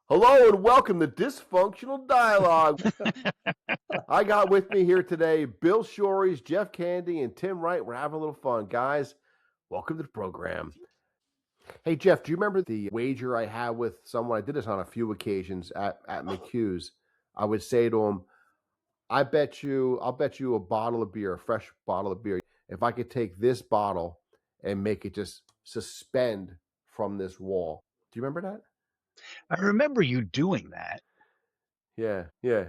Hello and welcome to Dysfunctional Dialogue. I got with me here today Bill Shorey's, Jeff Candy, and Tim Wright. We're having a little fun. Guys, welcome to the program. Hey, Jeff, do you remember the wager I had with someone? I did this on a few occasions at McHugh's. I would say to him, I'll bet you a bottle of beer, a fresh bottle of beer, if I could take this bottle and make it just suspend from this wall. Do you remember that? I remember you doing that. Yeah.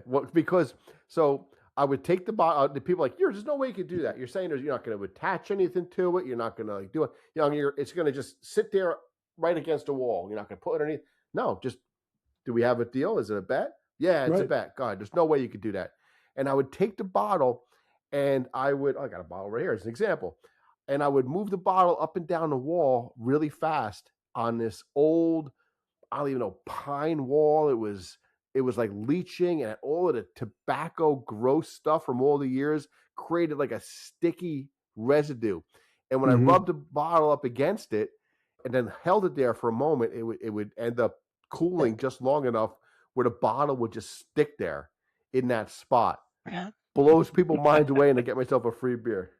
Well, because so I would take the bottle. The people are like, there's no way you could do that. You're saying you're not going to attach anything to it. You're not going to do it. It's going to just sit there right against a wall. You're not going to put it underneath. No, just do we have a deal? Is it a bet? Yeah, it's a bet. God, there's no way you could do that. And I would take the bottle, and I got a bottle right here as an example, and I would move the bottle up and down the wall really fast on this old, I don't even know, pine wall. It was like leaching, and all of the tobacco gross stuff from all the years created like a sticky residue. And when I rubbed the bottle up against it and then held it there for a moment, it would end up cooling just long enough where the bottle would just stick there in that spot. Yeah. Blows people's minds away, and I get myself a free beer.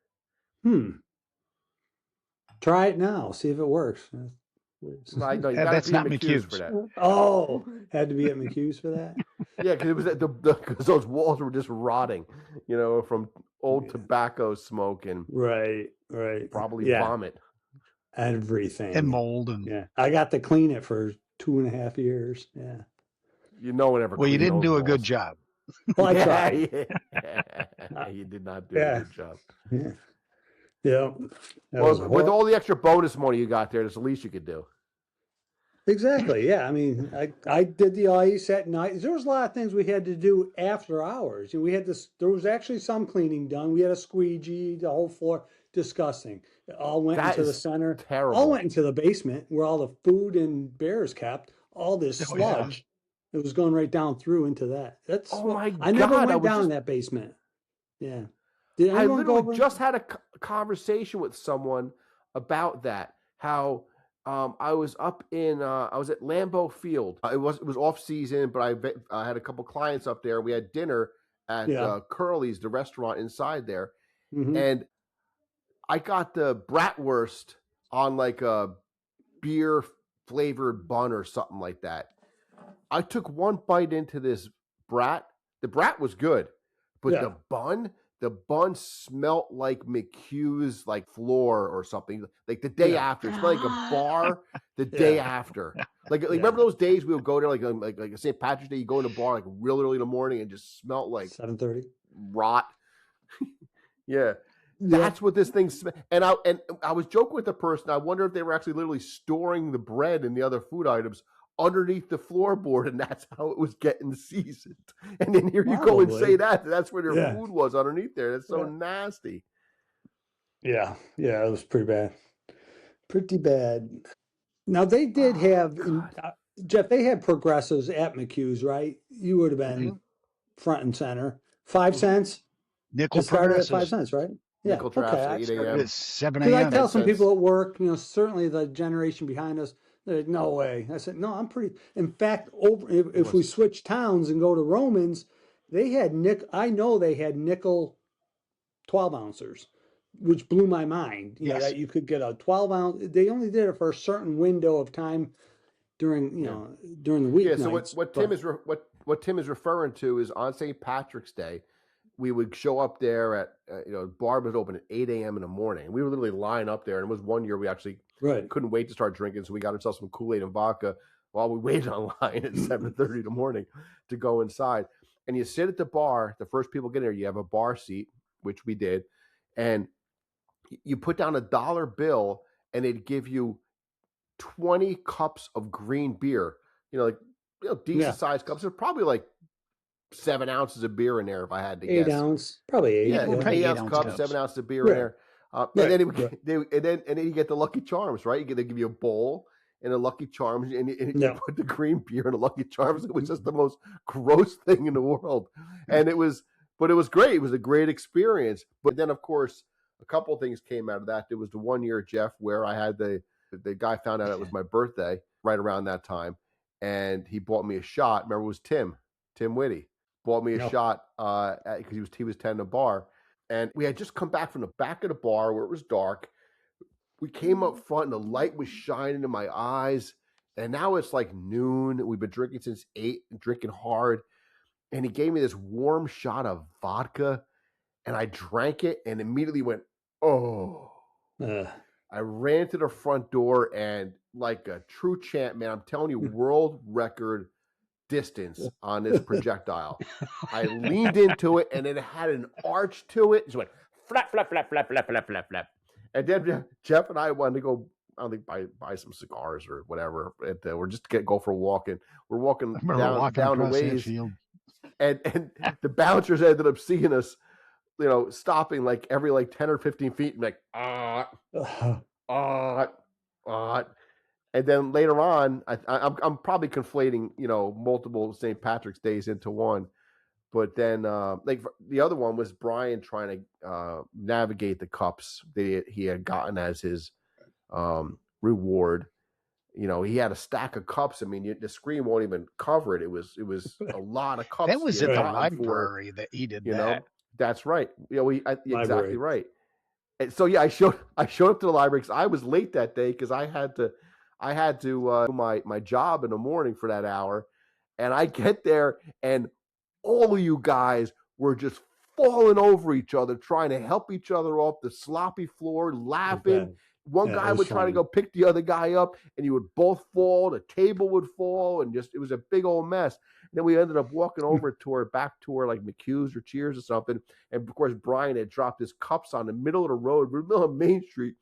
Try it now. See if it works. That's not McHugh's for that. Oh, had to be at McHugh's for that? Yeah, because it was because those walls were just rotting, from old tobacco smoke and right, probably vomit, everything, and mold, and I got to clean it for 2.5 years. Yeah, whenever. Well, you didn't do a good job. Well, I tried. Yeah. You did not do a good job. Yeah. Well, with all the extra bonus money you got there, that's the least you could do. Exactly. Yeah. I mean, I did the ice at night. There was a lot of things we had to do after hours. We had this. There was actually some cleaning done. We had a squeegee, the whole floor. Disgusting. It all went into the center. Terrible. All went into the basement where all the food and beer is kept. All this sludge. It was going right down through into that. I never went down in that basement. Yeah. I literally just had a conversation with someone about that. How I was up in I was at Lambeau Field. It was off season, but I had a couple clients up there. We had dinner at Curly's, the restaurant inside there, and I got the bratwurst on like a beer flavored bun or something like that. I took one bite into this brat. The brat was good, but the bun smelt like McHugh's like floor or something. Like the day after, it smelled like a bar. The day after, like remember those days we would go there like a St. Patrick's Day. You go in the bar like real early in the morning and just smelled like 7:30 rot. That's what this thing. And I was joking with the person. I wonder if they were actually literally storing the bread and the other food items underneath the floorboard, and that's how it was getting seasoned. And then here you go and say that's where their food was underneath there. That's so nasty. Yeah, it was pretty bad. Now they did have Jeff. They had progressives at McHugh's, right? You would have been front and center. 5 cents. Nickel started at 5 cents, right? Yeah. Nickel traps at 8 a.m. 7 Because a.m. I tell some people at work, certainly the generation behind us, they're like, no way. I said, no, I'm pretty. In fact, if we switch towns and go to Romans, they had I know they had nickel 12 ouncers, which blew my mind. That you could get a 12 ounce. They only did it for a certain window of time during the week. Yeah. So what Tim is referring to is on St. Patrick's Day, we would show up there at bar was open at 8 a.m. in the morning. We would literally line up there, and it was one year we actually couldn't wait to start drinking, so we got ourselves some Kool-Aid and vodka while we waited online at 7:30 in the morning to go inside. And you sit at the bar. The first people get in there, you have a bar seat, which we did, and you put down $1 bill, and they'd give you 20 cups of green beer. Decent sized cups. There's probably like 7 ounces of beer in there if I had to guess. 8 ounce, probably 8. Yeah, 8-ounce cups, 7 ounces of beer in there. And then you get the Lucky Charms, right? They give you a bowl and a Lucky Charms, and you put the green beer in a Lucky Charms. It was just the most gross thing in the world, and it was great. It was a great experience. But then, of course, a couple of things came out of that. There was the one year, Jeff, where I had the guy found out it was my birthday right around that time. and he bought me a shot. Remember, it was Tim Whitty bought me a shot because he was tending a bar, and we had just come back from the back of the bar where it was dark. We came up front, and the light was shining in my eyes, and now it's like noon. We've been drinking since 8 and drinking hard, and he gave me this warm shot of vodka, and I drank it and immediately went, oh. I ran to the front door, and like a true champ, man, I'm telling you, world record distance on this projectile. I leaned into it, and it had an arch to it. It just went flap, flap, flap, flap, flap, flap, flap, flap. And then Jeff and I wanted to go, I don't think, buy some cigars or whatever. We're just go for a walk, and we're walking down the ways. And the bouncers ended up seeing us, stopping like every 10 or 15 feet and like, and then later on, I'm probably conflating, multiple St. Patrick's Days into one. But then, the other one was Brian trying to navigate the cups that he had gotten as his reward. He had a stack of cups. I mean, the screen won't even cover it. It was a lot of cups. That was at the library that he did that. That's right. Exactly right. And so I showed up to the library because I was late that day because I had to do my job in the morning for that hour, and I get there and all of you guys were just falling over each other, trying to help each other off the sloppy floor, laughing. Okay. One guy would try to go pick the other guy up, and you would both fall. The table would fall, and it was a big old mess. And then we ended up walking over back to her like McHugh's or Cheers or something. And of course, Brian had dropped his cups on the middle of the road, middle of Main Street,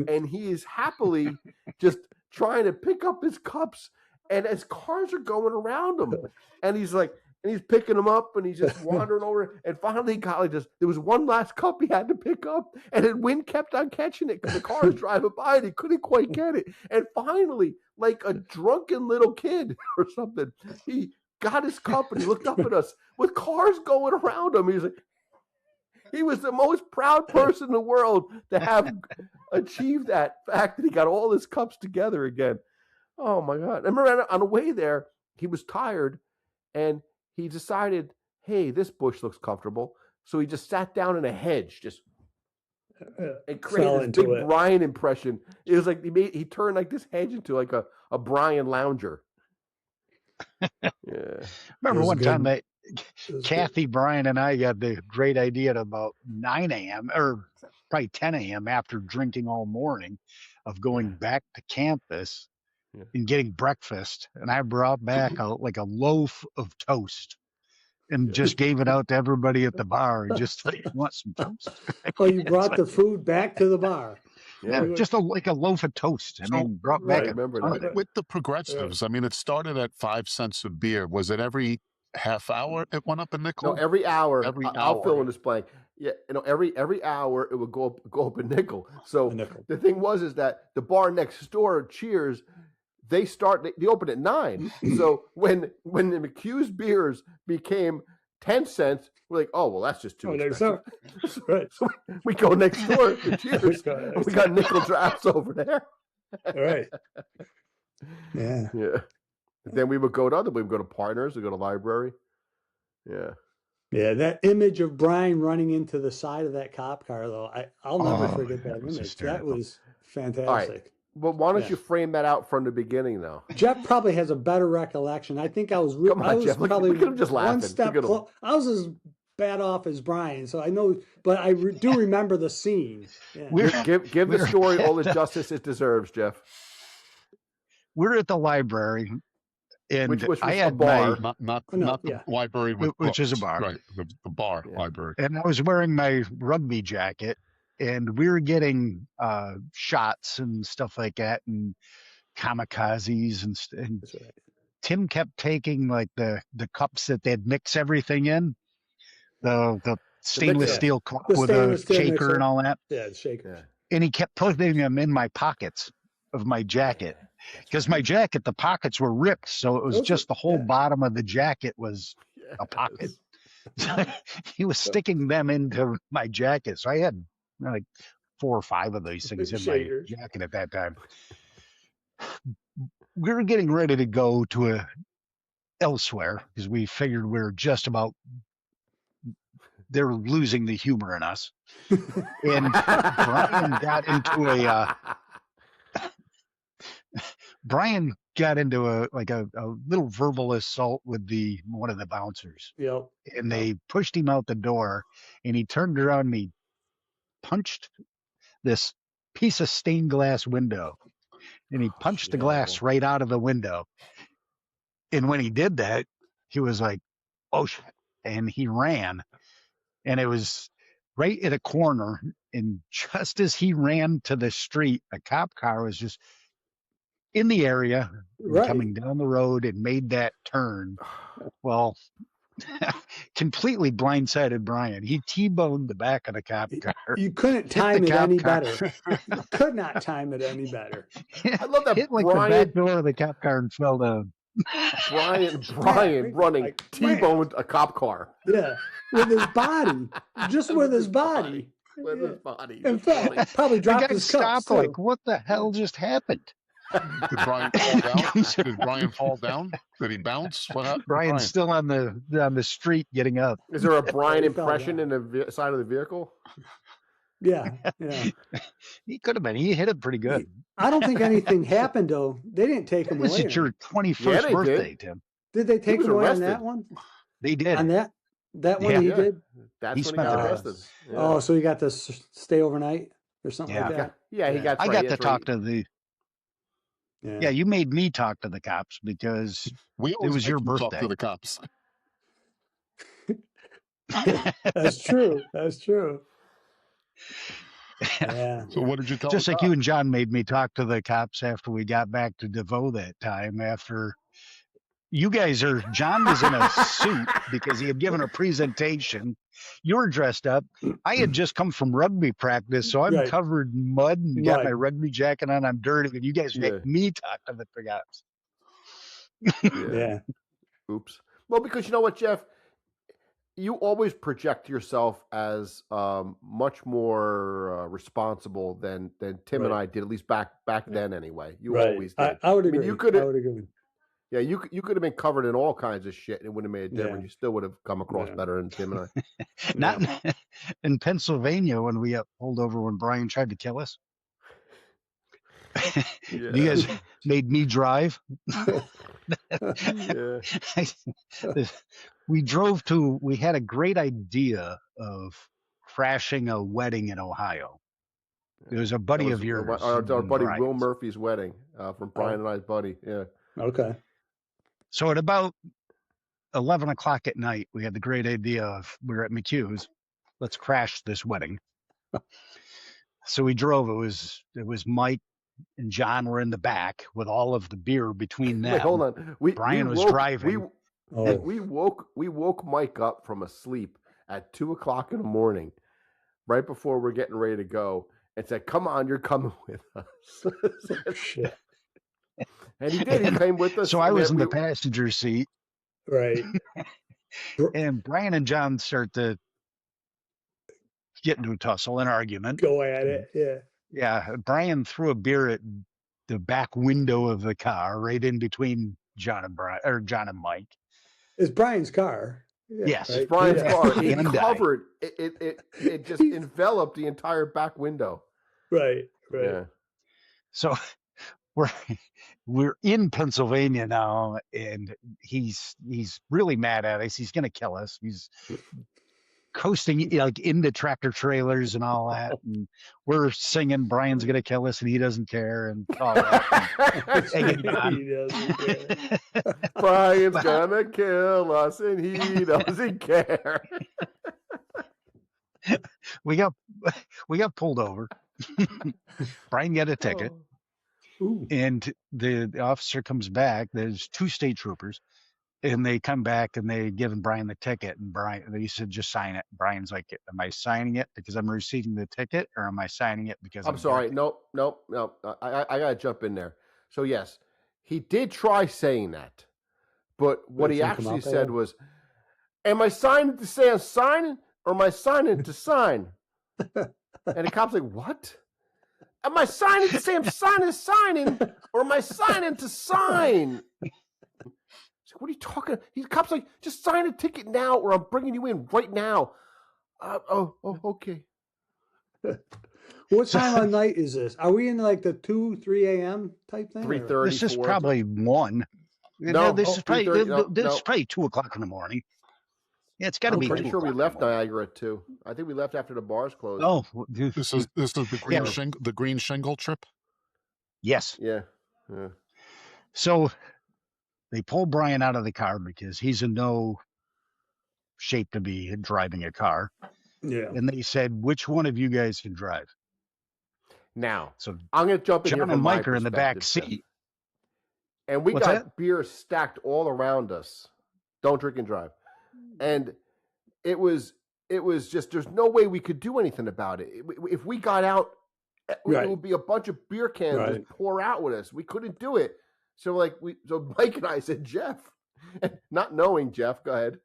and he is happily just trying to pick up his cups. And as cars are going around him, and he's picking them up, and he's just wandering over. And finally, there was one last cup he had to pick up, and then wind kept on catching it because the car was driving by, and he couldn't quite get it. And finally, like a drunken little kid or something, he got his cup, and he looked up at us with cars going around him. He was the most proud person in the world to have achieved that fact that he got all his cups together again. Oh, my God. I remember on the way there, he was tired, and he decided, hey, this bush looks comfortable. So he just sat down in a hedge, and created this big Brian impression. It was like he turned like this hedge into like a Brian lounger. Yeah. Remember one time that Kathy, Brian, and I got the great idea at about 9 a.m. or probably 10 a.m. after drinking all morning of going back to campus and getting breakfast. And I brought back a loaf of toast and just gave it out to everybody at the bar. And just like, you want some toast? Oh, you brought the food back to the bar. Yeah, just like a loaf of toast. I mean, brought back. I remember that. With the progressives, I mean, it started at 5 cents a beer. Was it every half hour it went up a nickel? No, every hour. Every I'll hour. fill in this blank. Yeah, every hour it would go up a nickel. So the thing is that the bar next door, Cheers, they open at 9. So when the McHugh's beers became 10 cents, we're like, oh, well, that's just too expensive. Right. So we go next door to Cheers. We got nickel drafts over there. Right. Yeah. Yeah. Then we would go to Partners, we go to Library. Yeah. Yeah, that image of Brian running into the side of that cop car, though, I'll never forget that image. Hysterical. That was fantastic. All right. But why don't you frame that out from the beginning, though? Jeff probably has a better recollection. I think I was Jeff. probably look at him just laughing. one step close. I was as bad off as Brian, so I know, but I do remember the scene. Yeah. Give the story all the justice it deserves, Jeff. We're at the library, and which I had a bar. Not the library, which is a bar, right? The bar library. And I was wearing my rugby jacket, and we were getting shots and stuff like that, and kamikazes, and right. Tim kept taking like the cups that they'd mix everything in, the stainless steel cup with a shaker mixer. And all that. Yeah, the shaker. Yeah. And he kept putting them in my pockets of my jacket. Because my jacket, the pockets were ripped, so it was just the whole bottom of the jacket was a pocket. He was sticking them into my jacket, so I had like 4 or 5 of these things in my jacket at that time. we were getting ready to go to elsewhere because we figured we were just about they're losing the humor in us. And Brian got into a little verbal assault with one of the bouncers. Yep. And they pushed him out the door, and he turned around and he punched this piece of stained glass window. And he punched the glass right out of the window. And when he did that, he was like, oh shit. And he ran. And it was right at a corner. And just as he ran to the street, a cop car was just in the area, coming down the road, and made that turn. Well, completely blindsided Brian. He T-boned the back of the cop car. You couldn't time it any better. You could not time it any better. I love that hit like Brian, the back door of the cop car and fell down. Brian running like, T-boned a cop car. Yeah, with his body, just with his body. With his body. In fact, probably dropped his cups. Stopped like, what the hell just happened? Did Brian fall down? Did Brian fall down? Did he bounce? What happened? Brian's still on the street getting up. Is there a Brian impression in the side of the vehicle? Yeah. He could have been. He hit it pretty good. I don't think anything happened though. They didn't take him away. This is your 21st birthday, Tim. Did they take him away on that one? They did. On that one he did? That's when he got arrested. Yeah. Oh, so he got to stay overnight or something like that? Yeah, he got. I got to talk to the. Yeah, you made me talk to the cops because it was your birthday. Talk to the cops. That's true. That's true. Yeah. So what did you tell? Just like you and John made me talk to the cops after we got back to DeVoe that time. After you guys John was in a suit because he had given a presentation. You were dressed up. I had just come from rugby practice, so I'm covered in mud and got my rugby jacket on. I'm dirty, and you guys make me talk to the cops. Yeah. Oops. Well, because you know what, Jeff? You always project yourself as much more responsible than Tim and I did, at least back then anyway. You always did. I would agree. I would agree. Yeah, you could have been covered in all kinds of shit and it wouldn't have made a difference. You still would have come across better than Tim and I. Not in Pennsylvania when we got pulled over when Brian tried to kill us. You guys made me drive. We had a great idea of crashing a wedding in Ohio. It was a buddy of yours. Our buddy Will Murphy's wedding from Brian and I's buddy. Yeah. Okay. So at about 11 o'clock at night, we had the great idea of we were at McHugh's. Let's crash this wedding. So we drove. It was Mike and John were in the back with all of the beer between them. Wait, hold on. Brian was driving. We woke Mike up from a sleep at 2 o'clock in the morning, right before we're getting ready to go, and said, "Come on, you're coming with us." Shit. And he did. He came with us. So I was in the passenger seat. Right. And Brian and John start to get into a tussle, an argument. Go at it. Yeah. Yeah. Brian threw a beer at the back window of the car, right in between John and Mike. It's Brian's car. Yeah, yes, it's Brian's car. It covered. It just enveloped the entire back window. Right. Yeah. So we're in Pennsylvania now, and he's really mad at us. He's going to kill us. He's coasting like into tractor trailers and all that, and we're singing "Brian's going to kill us" and he doesn't care, and all that. He doesn't care. Brian's gonna kill us and he doesn't care. We got pulled over. Brian got a ticket. And the officer comes back. There's two state troopers, and they come back and they give Brian the ticket. And they said, "Just sign it." Brian's like, "Am I signing it because I'm receiving the ticket, or am I signing it because I'm sorry? No. I gotta jump in there. So yes, he did try saying that, but what he actually said was, "Am I signing to say I'm signing, or am I signing to sign?" And the cop's like, "What?" Am I signing to say I'm signing, or am I signing to sign? What are you talking? He's cops like, just sign a ticket now, or I'm bringing you in right now. Okay. What time of night is this? Are we in like the 2, 3 a.m. type thing? 3:30. This is probably 1. No, this is probably 3:30. this is probably 2:00 in the morning. Yeah, it's got to be. I'm pretty 2 sure we o'clock in the left morning. Niagara at 2. I think we left after the bars closed. Oh, This is the green the green shingle trip. yes. Yeah. So they pull Brian out of the car because he's in no shape to be driving a car. Yeah. And they said, which one of you guys can drive? Now, So I'm going to jump in John here and from my Mike are in the back perspective, seat. and we What's got that? beer stacked all around us. Don't drink and drive. And it was just, there's no way we could do anything about it. If we got out, it would be a bunch of beer cans just pour out with us. We couldn't do it. So so Mike and I said, Jeff, not knowing Jeff, go ahead.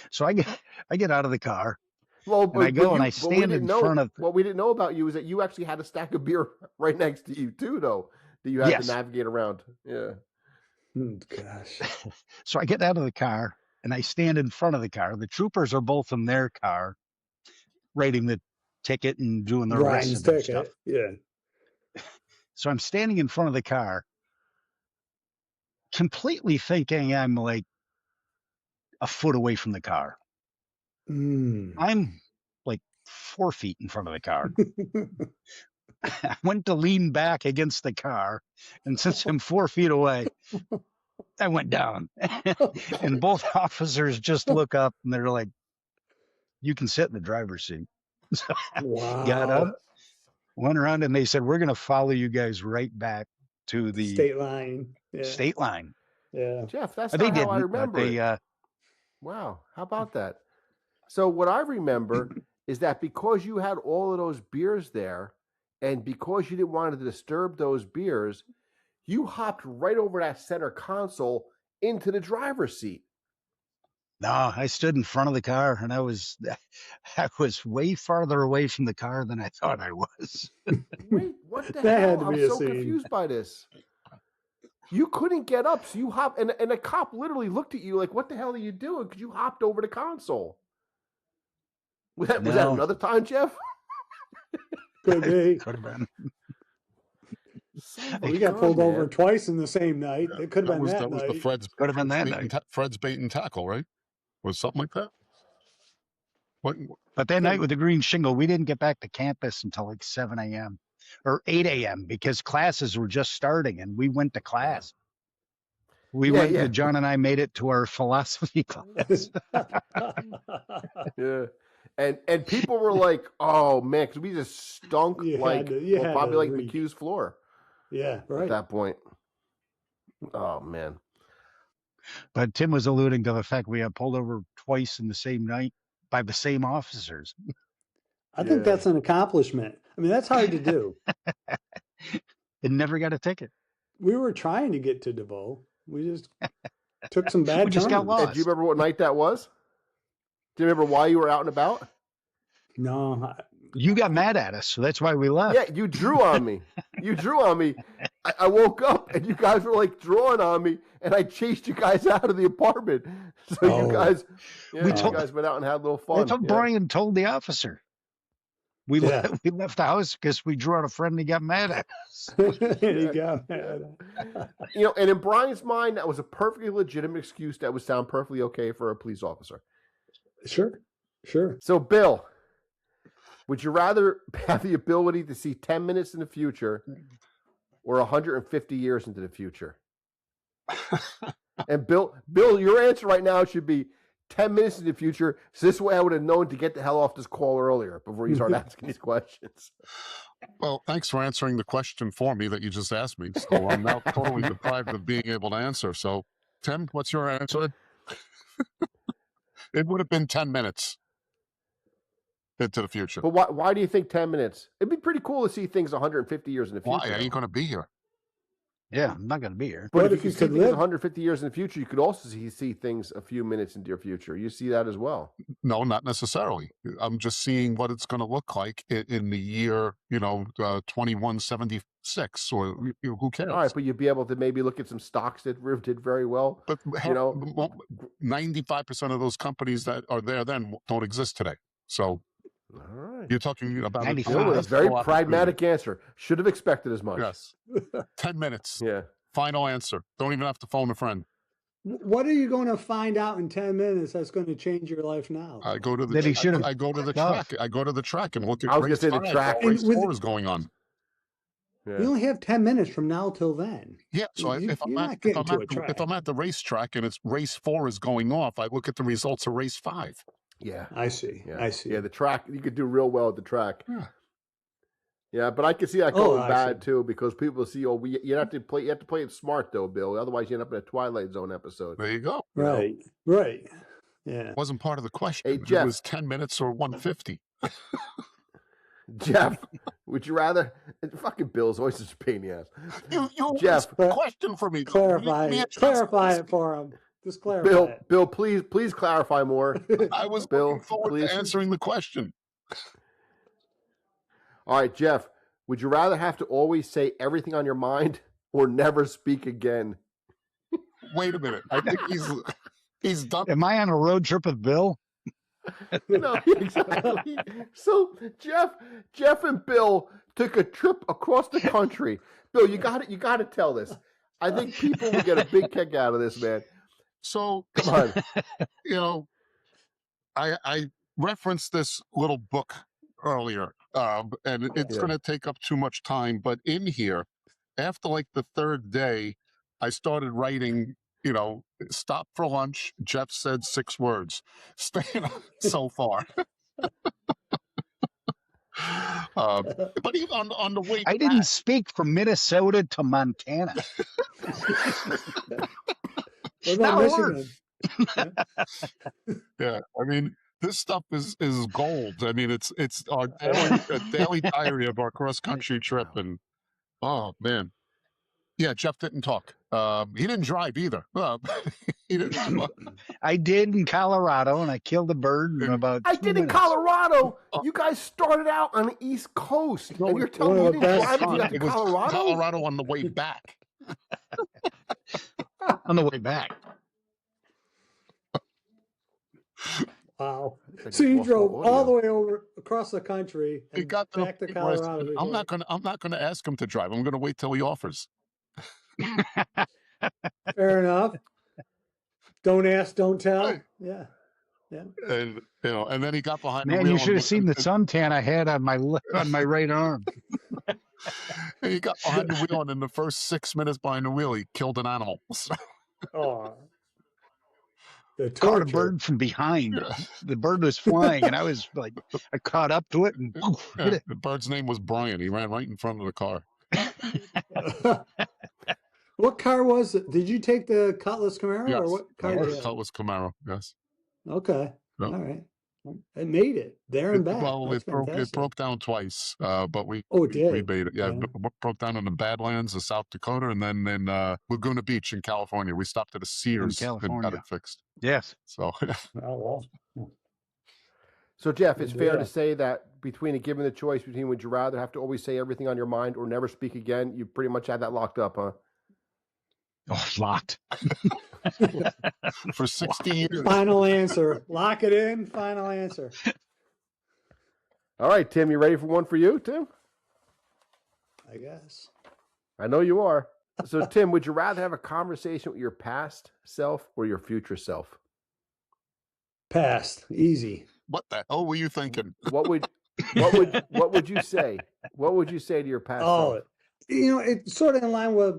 So I get out of the car. Well, and I go and I stand in front of. What we didn't know about you is that you actually had a stack of beer right next to you too, though, that you had to navigate around. Yeah. Gosh. So I get out of the car and I stand in front of the car. The troopers are both in their car, writing the ticket and doing the rest of their stuff. Yeah. So I'm standing in front of the car, completely thinking I'm like a foot away from the car. I'm like 4 feet in front of the car. I went to lean back against the car, and since I'm 4 feet away, I went down. And both officers just look up and they're like, "You can sit in the driver's seat." So I got up, went around, and they said, "We're going to follow you guys right back to the state line." Yeah. State line. Yeah. Jeff, that's not how I remember it. Wow, how about that? So what I remember is that because you had all of those beers there, and because you didn't want to disturb those beers, you hopped right over that center console into the driver's seat. No, I stood in front of the car, and I was way farther away from the car than I thought I was. Wait, what the hell? I'm so confused by this. You couldn't get up, so you hopped, and a cop literally looked at you like, "What the hell are you doing?" Because you hopped over the console. Was that another time, Jeff? Could be. Could have been. We got pulled over twice in the same night. It could have been that night. Was the Fred's could have been that night. Fred's bait and tackle, right? Was something like that? What? But that night with the green shingle, we didn't get back to campus until like 7 a.m. or 8 a.m. because classes were just starting, and we went to class. John and I made it to our philosophy class. Yeah. And people were like, "Oh man," because we just stunk probably like McHugh's floor. Yeah, right. At that point. Oh man. But Tim was alluding to the fact we got pulled over twice in the same night by the same officers. I think that's an accomplishment. I mean, that's hard to do. And never got a ticket. We were trying to get to DeVoe. We just took some bad turns. Just got lost. And do you remember what night that was? Do you remember why you were out and about? No. You got mad at us, so that's why we left. Yeah, you drew on me. I woke up and you guys were like drawing on me, and I chased you guys out of the apartment. So you guys went out and had a little fun. That's what Brian told the officer. We left the house because we drew on a friend and he got mad at us. He got mad. And in Brian's mind, that was a perfectly legitimate excuse that would sound perfectly okay for a police officer. Sure. So, Bill, would you rather have the ability to see 10 minutes in the future or 150 years into the future? And Bill, your answer right now should be 10 minutes in the future. So this way I would have known to get the hell off this call earlier before you start asking these questions. Well, thanks for answering the question for me that you just asked me. So I'm now totally deprived of being able to answer. So, Tim, what's your answer? It would have been 10 minutes into the future. But why do you think 10 minutes? It'd be pretty cool to see things 150 years in the future. Why? Are you going to be here? Yeah, I'm not going to be here. But What if if you you can see could things live? 150 years in the future, you could also see things a few minutes into your future. You see that as well. No, not necessarily. I'm just seeing what it's going to look like in the year, 2176, or who cares? All right, but you'd be able to maybe look at some stocks that did very well. But You know, 95% of those companies that are there then don't exist today. So all right. you're talking about 95. Bill with a nice very little opportunity. pragmatic answer. Should have expected as much. Yes. 10 minutes. Yeah. Final answer. Don't even have to phone a friend. What are you going to find out in 10 minutes that's going to change your life now? I go to the That he should have I go to the stuff. track. I go to the track and look at I was gonna race say the 5 track. while race And with- 4 is going on. You Yeah. only have 10 minutes from now till then. Yeah, so You're if not getting to a track. if I'm at the racetrack and it's race 4 is going off, I look at the results of race 5. Yeah. I see. Yeah. I see. Yeah, the track, you could do real well at the track. Yeah. Yeah, but I can see that Oh, going I bad see. too, because people see, you have to play it smart though, Bill. Otherwise, you end up in a Twilight Zone episode. There you go. Right. Right. Yeah. It wasn't part of the question. Hey, Jeff. It was 10 minutes or 150. Jeff, would you rather? Fucking Bill's always such a pain in the ass. You Jeff. asked a question for me. Clarify You it. answered Clarify this. it for him. Just clarify it. Bill, please clarify more. I was Bill, looking forward please. to answering the question. All right, Jeff, would you rather have to always say everything on your mind or never speak again? Wait a minute. I think he's done. Am I on a road trip with Bill? No, exactly. So Jeff and Bill took a trip across the country. Bill, you got to tell this. I think people will get a big kick out of this, man. So Come on. I referenced this little book earlier, and it's Yeah. going to take up too much time. But in here, after like the third day, I started writing. Stop for lunch. Jeff said 6 words. So far. But even on the way I didn't speak from Minnesota to Montana. What Not about a word. Michigan? Yeah, I mean, this stuff is gold. I mean, it's our daily diary of our cross country trip, and oh man, yeah. Jeff didn't talk. He didn't drive either. He didn't. I did in Colorado, and I killed a bird in about I 2 did in minutes. Colorado. You guys started out on the East Coast, and you're telling me you one of the didn't best drive until you got to It was Colorado? Colorado on the way back. On the way back. Wow. I just So you lost my drove audio. all the way over across the country He and got to the back to point where I said, Colorado. to I'm go- not gonna ask him to drive. I'm gonna wait till he offers. Fair enough. Don't ask, don't tell. Right. Yeah. Yeah. And and then he got behind the Man, wheel. you should have seen the suntan I had on my right arm. He got behind the wheel, and in the first 6 minutes behind the wheel, he killed an animal. So, Oh. The Caught a torture. bird from behind. yeah. The bird was flying, and I was like, I caught up to it and poof, hit it. The bird's name was Brian. He ran right in front of the car. What car was it? Did you take the Cutlass Camaro Yes, or what car did you have? Cutlass Camaro. Yes. Okay. Yep. All right. It made it there and back. Well, That's it broke fantastic. down twice, but we Oh, it did. we made it. Yeah, Yeah. it broke down in the Badlands of South Dakota, and then in Laguna Beach in California. We stopped at a Sears and got California. it fixed. Yes. So Oh, well. So, Jeff, it's fair Yeah. to say that given the choice between would you rather have to always say everything on your mind or never speak again, you pretty much had that locked up, huh? Oh, locked. for 60 years. Final answer. Lock it in. Final answer. All right, Tim, you ready for one for you, Tim? I guess. I know you are. So, Tim, would you rather have a conversation with your past self or your future self? Passed. Easy. What the hell were you thinking? What would you say? What would you say to your past Oh, self? it's sort of in line with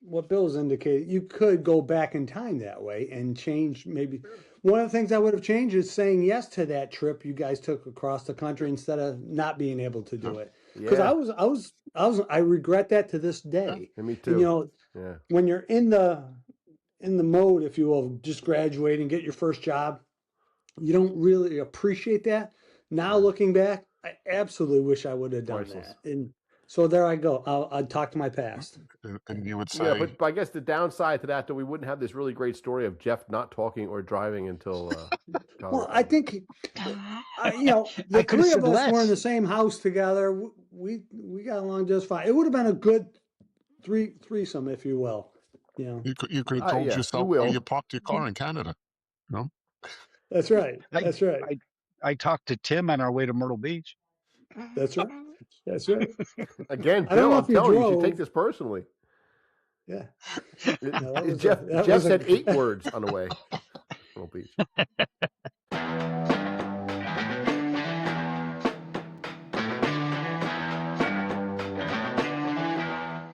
what Bill's indicated. You could go back in time that way and change maybe. One of the things I would have changed is saying yes to that trip you guys took across the country instead of not being able to do it. Because Yeah, I regret that to this day. and me And, too. Yeah, when you're in the mode, if you will, just graduate and get your first job, you don't really appreciate that. Now looking back, I absolutely wish I would have done Priceless. that. And So there I go. I'll talk to my past. And you would say, Yeah, but I guess the downside to that, though, we wouldn't have this really great story of Jeff not talking or driving until. Well, I think, you know, the I coulda three said of us were in less. the same house together. We got along just fine. It would have been a good threesome, if you will. You know, you could have told yes, yourself you where will. you parked your car in Canada. You know? that's right. That's right. I talked to Tim on our way to Myrtle Beach. That's right. That's right. Again, I don't Bill, know I'm if you telling you, you should drove. take this personally. Yeah. It- No, that was Jeff that Jeff was said 8 words on the way. Myrtle Beach.